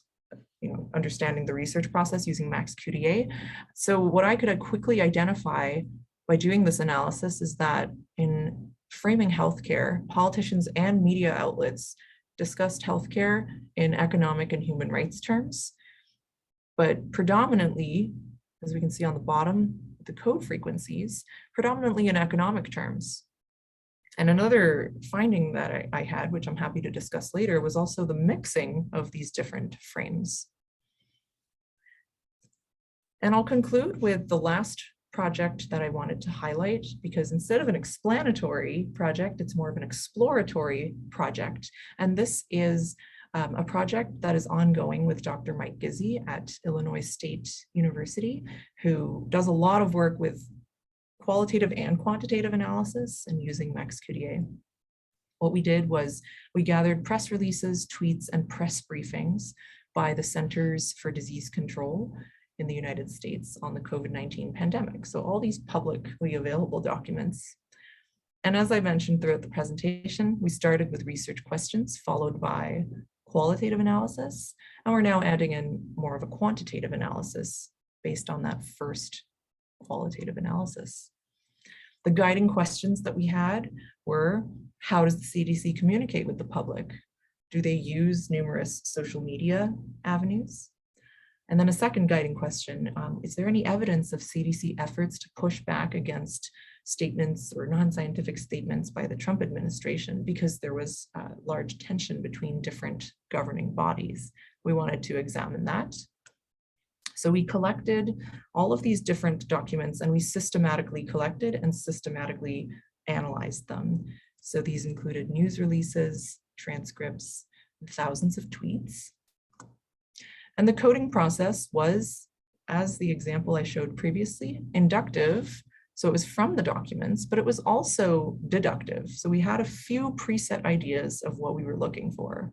Speaker 2: understanding the research process using MAXQDA. So what I could quickly identify by doing this analysis is that in framing healthcare, politicians and media outlets discussed healthcare in economic and human rights terms, but predominantly, as we can see on the bottom, the code frequencies, predominantly in economic terms. And another finding that I had, which I'm happy to discuss later, was also the mixing of these different frames. And I'll conclude with the last project that I wanted to highlight, because instead of an explanatory project, it's more of an exploratory project. And this is a project that is ongoing with Dr. Mike Gizzi at Illinois State University, who does a lot of work with qualitative and quantitative analysis and using MAXQDA. What we did was we gathered press releases, tweets, and press briefings by the Centers for Disease Control in the United States on the COVID-19 pandemic. So all these publicly available documents. And as I mentioned throughout the presentation, we started with research questions followed by qualitative analysis, and we're now adding in more of a quantitative analysis based on that first qualitative analysis. The guiding questions that we had were, how does the CDC communicate with the public? Do they use numerous social media avenues? And then a second guiding question, is there any evidence of CDC efforts to push back against statements or non-scientific statements by the Trump administration, because there was large tension between different governing bodies? We wanted to examine that. So we collected all of these different documents and we systematically collected and systematically analyzed them. So these included news releases, transcripts, thousands of tweets. And the coding process was, as the example I showed previously, inductive. So it was from the documents, but it was also deductive. So we had a few preset ideas of what we were looking for.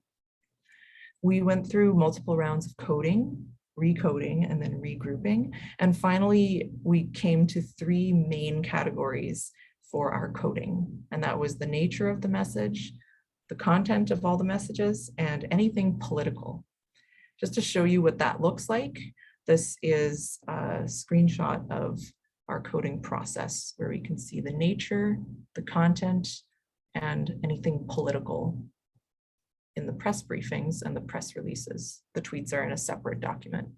Speaker 2: We went through multiple rounds of coding, recoding, and then regrouping. And finally, we came to three main categories for our coding. And that was the nature of the message, the content of all the messages, and anything political. Just to show you what that looks like, this is a screenshot of our coding process where we can see the nature, the content, and anything political in the press briefings and the press releases. The tweets are in a separate document.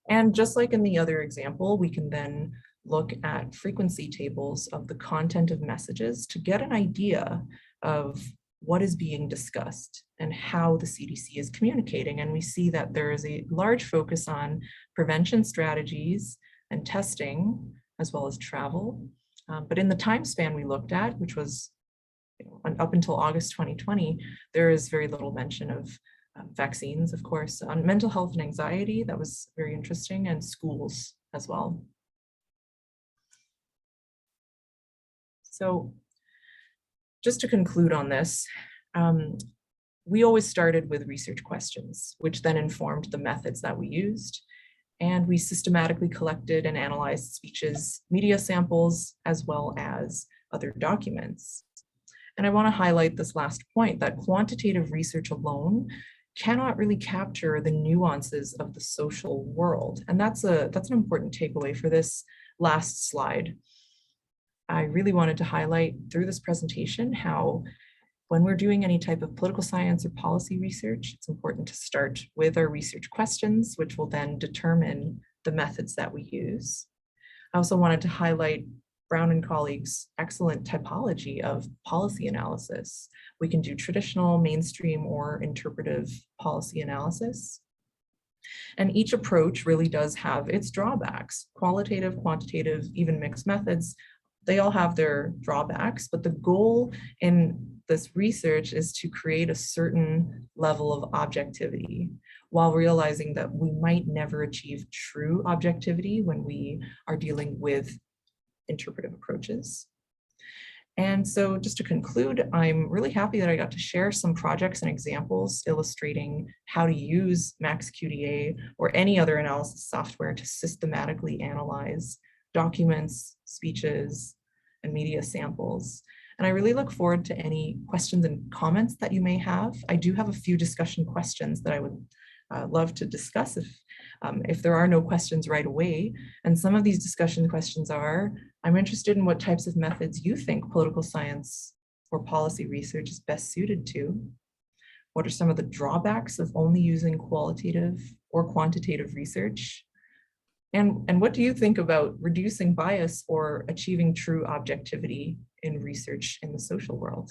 Speaker 2: And just like in the other example, we can then look at frequency tables of the content of messages to get an idea of what is being discussed and how the CDC is communicating. And we see that there is a large focus on prevention strategies and testing, as well as travel. But in the time span we looked at, which was up until August 2020, there is very little mention of vaccines, of course, on mental health and anxiety. That was very interesting, and schools as well. So just to conclude on this, we always started with research questions, which then informed the methods that we used. And we systematically collected and analyzed speeches, media samples, as well as other documents. And I want to highlight this last point, that quantitative research alone cannot really capture the nuances of the social world. And that's an important takeaway for this last slide. I really wanted to highlight through this presentation how when we're doing any type of political science or policy research, it's important to start with our research questions, which will then determine the methods that we use. I also wanted to highlight Brown and colleagues' excellent typology of policy analysis. We can do traditional, mainstream, or interpretive policy analysis. And each approach really does have its drawbacks. Qualitative, quantitative, even mixed methods, they all have their drawbacks, but the goal in this research is to create a certain level of objectivity while realizing that we might never achieve true objectivity when we are dealing with interpretive approaches. And so just to conclude, I'm really happy that I got to share some projects and examples illustrating how to use MAXQDA or any other analysis software to systematically analyze documents, speeches, and media samples. And I really look forward to any questions and comments that you may have. I do have a few discussion questions that I would love to discuss if there are no questions right away. And some of these discussion questions are, I'm interested in what types of methods you think political science or policy research is best suited to. What are some of the drawbacks of only using qualitative or quantitative research? And what do you think about reducing bias or achieving true objectivity in research in the social world?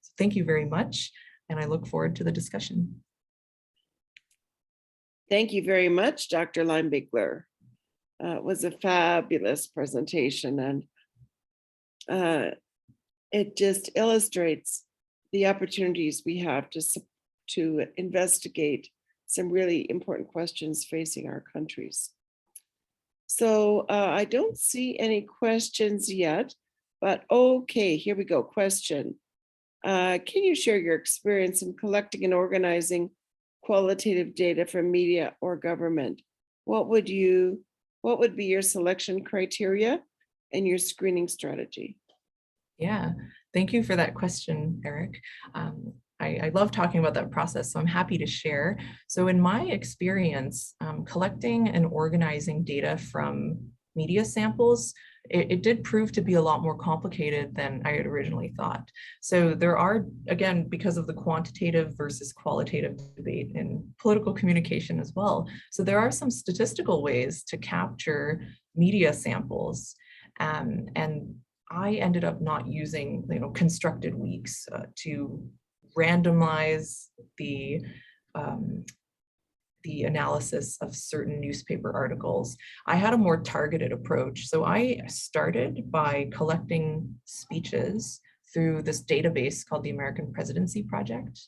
Speaker 2: So thank you very much, and I look forward to the discussion.
Speaker 1: Thank you very much, Dr. Leimbigler. It was a fabulous presentation, and it just illustrates the opportunities we have to investigate some really important questions facing our countries. So I don't see any questions yet. But okay, here we go. Question. Can you share your experience in collecting and organizing qualitative data from media or government? What would be your selection criteria and your screening strategy?
Speaker 2: Yeah, thank you for that question, Eric. I love talking about that process, so I'm happy to share. So in my experience, collecting and organizing data from media samples, it did prove to be a lot more complicated than I had originally thought. So there are, again, because of the quantitative versus qualitative debate in political communication as well. So there are some statistical ways to capture media samples. And I ended up not using, constructed weeks to randomize the analysis of certain newspaper articles. I had a more targeted approach. So I started by collecting speeches through this database called the American Presidency Project.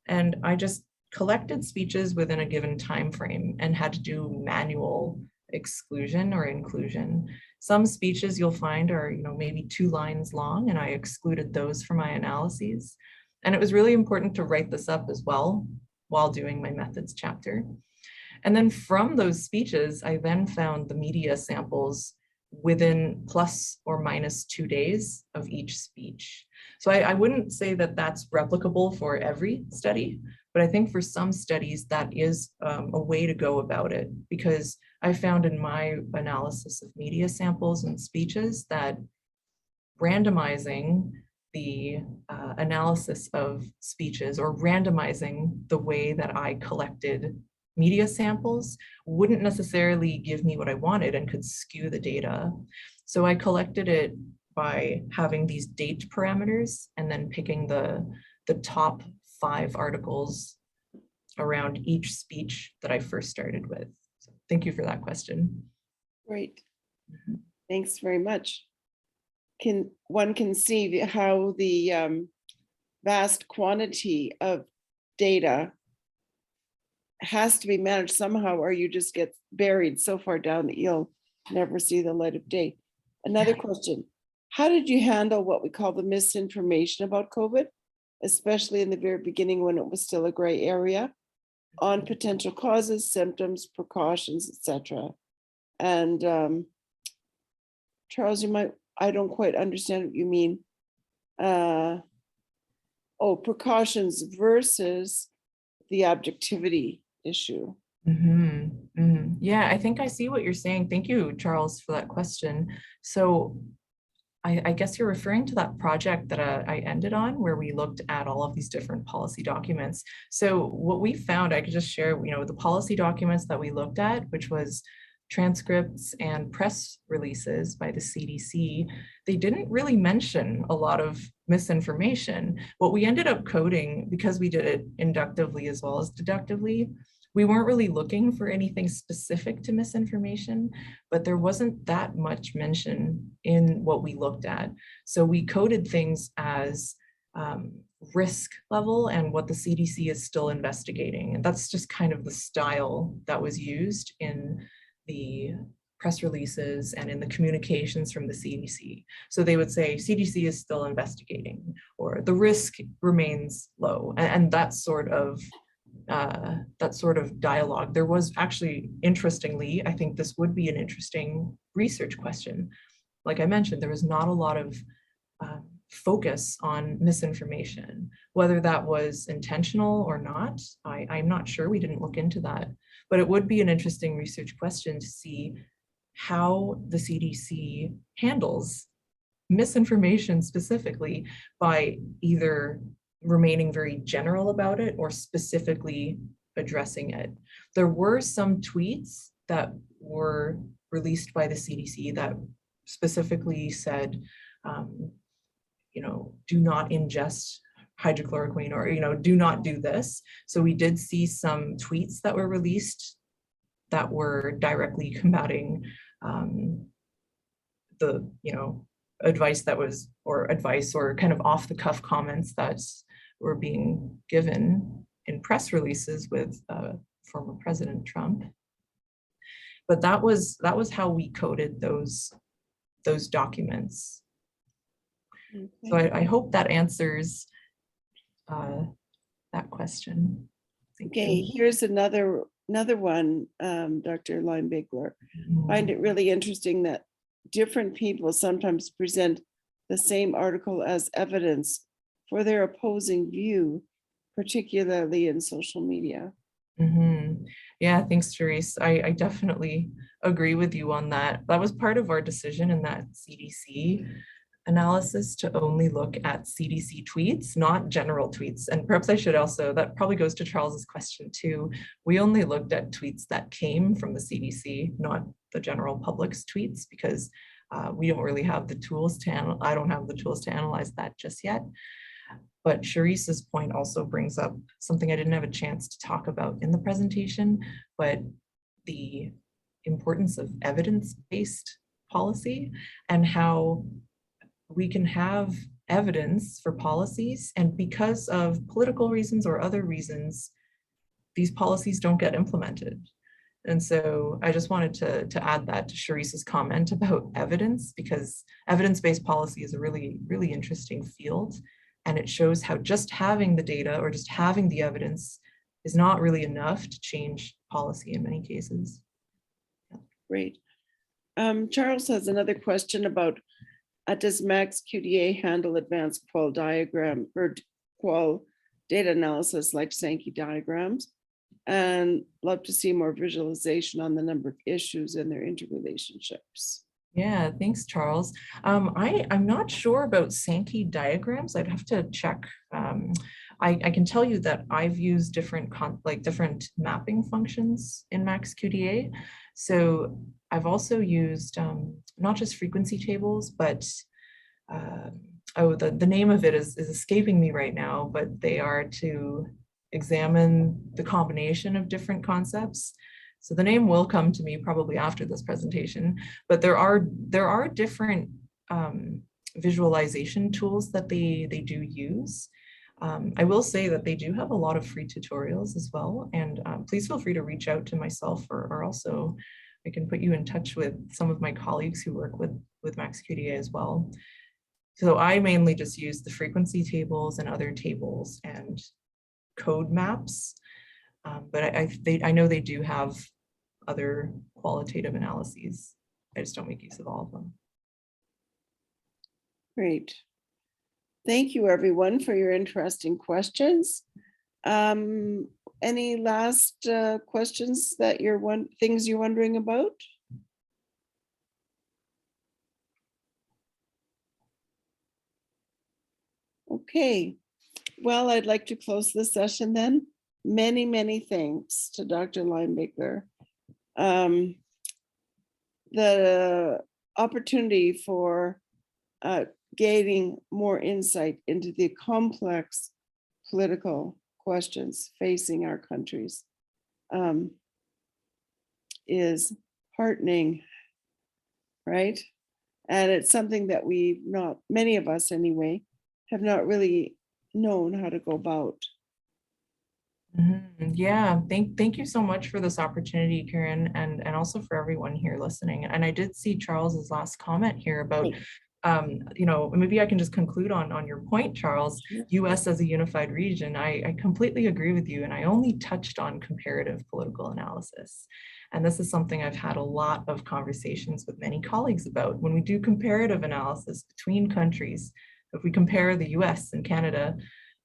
Speaker 2: And I just collected speeches within a given time frame and had to do manual exclusion or inclusion. Some speeches you'll find are, maybe 2 lines long, and I excluded those from my analyses. And it was really important to write this up as well while doing my methods chapter. And then from those speeches, I then found the media samples within plus or minus 2 days of each speech. So I wouldn't say that that's replicable for every study, but I think for some studies that is a way to go about it, because I found in my analysis of media samples and speeches that randomizing the analysis of speeches or randomizing the way that I collected media samples wouldn't necessarily give me what I wanted and could skew the data. So I collected it by having these date parameters and then picking the top 5 articles around each speech that I first started with. So thank you for that question.
Speaker 1: Great. Thanks very much. One can see how the vast quantity of data has to be managed somehow, or you just get buried so far down that you'll never see the light of day. Another question. How did you handle what we call the misinformation about COVID, especially in the very beginning when it was still a gray area, on potential causes, symptoms, precautions, etc.? And Charles, I don't quite understand what you mean. Precautions versus the objectivity issue.
Speaker 2: Yeah, I think I see what you're saying. Thank you, Charles, for that question. So I guess you're referring to that project that I ended on, where we looked at all of these different policy documents. So what we found, I could just share, the policy documents that we looked at, which was transcripts and press releases by the CDC, they didn't really mention a lot of misinformation. What we ended up coding, because we did it inductively as well as deductively, we weren't really looking for anything specific to misinformation, but there wasn't that much mention in what we looked at. So we coded things as risk level and what the CDC is still investigating. And that's just kind of the style that was used in the press releases and in the communications from the CDC. So they would say CDC is still investigating, or the risk remains low, and that sort of dialogue. There was actually, interestingly, I think this would be an interesting research question. Like I mentioned, there was not a lot of focus on misinformation. Whether that was intentional or not, I'm not sure. We didn't look into that. But it would be an interesting research question to see how the CDC handles misinformation specifically by either remaining very general about it or specifically addressing it. There were some tweets that were released by the CDC that specifically said, do not ingest hydrochloroquine, or, do not do this. So we did see some tweets that were released that were directly combating the, advice or kind of off the cuff comments that were being given in press releases with former President Trump. But that was how we coded those documents. So I hope that answers that question. Thank
Speaker 1: Okay,
Speaker 2: you.
Speaker 1: here's another one, Dr. Leimbigler. Find it really interesting that different people sometimes present the same article as evidence for their opposing view, particularly in social media.
Speaker 2: Mm-hmm. Yeah, thanks, Therese. I definitely agree with you on that. That was part of our decision in that CDC analysis to only look at CDC tweets, not general tweets. And perhaps I should also, that probably goes to Charles's question too. We only looked at tweets that came from the CDC, not the general public's tweets, because we don't really have the tools to I don't have the tools to analyze that just yet. But Sharice's point also brings up something I didn't have a chance to talk about in the presentation, but the importance of evidence-based policy and how we can have evidence for policies, and because of political reasons or other reasons, these policies don't get implemented. And so I just wanted to add that to Sharice's comment about evidence, because evidence-based policy is a really, really interesting field. And it shows how just having the data or just having the evidence is not really enough to change policy in many cases.
Speaker 1: Great. Charles has another question about does MAXQDA handle advanced qual diagram or qual data analysis like Sankey diagrams? And love to see more visualization on the number of issues and their interrelationships.
Speaker 2: Yeah, thanks, Charles. I'm not sure about Sankey diagrams. I'd have to check. I can tell you that I've used different mapping functions in MAXQDA. So I've also used not just frequency tables, but the name of it is escaping me right now, but they are to examine the combination of different concepts. So the name will come to me probably after this presentation, but there are different visualization tools that they do use. I will say that they do have a lot of free tutorials as well, and please feel free to reach out to myself, or also I can put you in touch with some of my colleagues who work with MAXQDA as well. So I mainly just use the frequency tables and other tables and code maps. But I know they do have other qualitative analyses. I just don't make use of all of them.
Speaker 1: Great. Thank you, everyone, for your interesting questions. Any last questions that things you're wondering about? Okay. Well, I'd like to close the session then. Many, many thanks to Dr. Leimbigler. The opportunity for gaining more insight into the complex political questions facing our countries is heartening, right? And it's something that many of us anyway, have not really known how to go about.
Speaker 2: Yeah, thank you so much for this opportunity, Karen, and also for everyone here listening. And I did see Charles's last comment here about, maybe I can just conclude on your point, Charles. US as a unified region, I completely agree with you, and I only touched on comparative political analysis. And this is something I've had a lot of conversations with many colleagues about. When we do comparative analysis between countries, if we compare the US and Canada,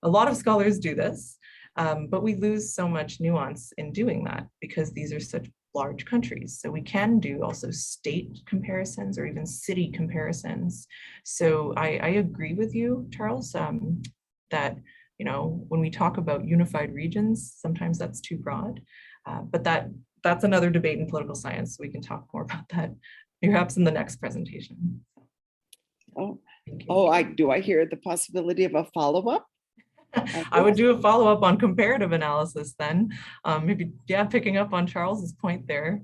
Speaker 2: a lot of scholars do this. But we lose so much nuance in doing that because these are such large countries. So we can do also state comparisons or even city comparisons. So I agree with you, Charles, that when we talk about unified regions, sometimes that's too broad. But that's another debate in political science. We can talk more about that perhaps in the next presentation.
Speaker 1: Do I hear the possibility of a follow-up?
Speaker 2: I would do a follow-up on comparative analysis then. Maybe, picking up on Charles's point there.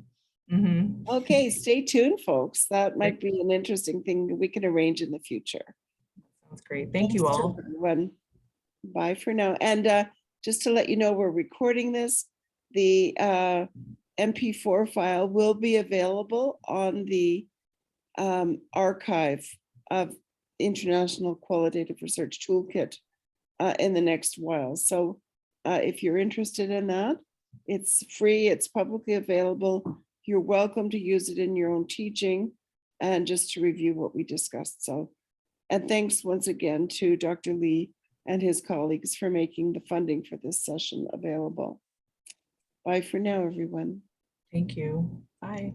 Speaker 1: Okay, stay tuned, folks. That might be an interesting thing that we can arrange in the future.
Speaker 2: Sounds great. Thank you all.
Speaker 1: Everyone. Bye for now. And just to let you know, we're recording this. The MP4 file will be available on the archive of International Qualitative Research Toolkit in the next while. So if you're interested in that, it's free, it's publicly available. You're welcome to use it in your own teaching and just to review what we discussed. So, and thanks once again to Dr. Lee and his colleagues for making the funding for this session available. Bye for now, everyone.
Speaker 2: Thank you. Bye.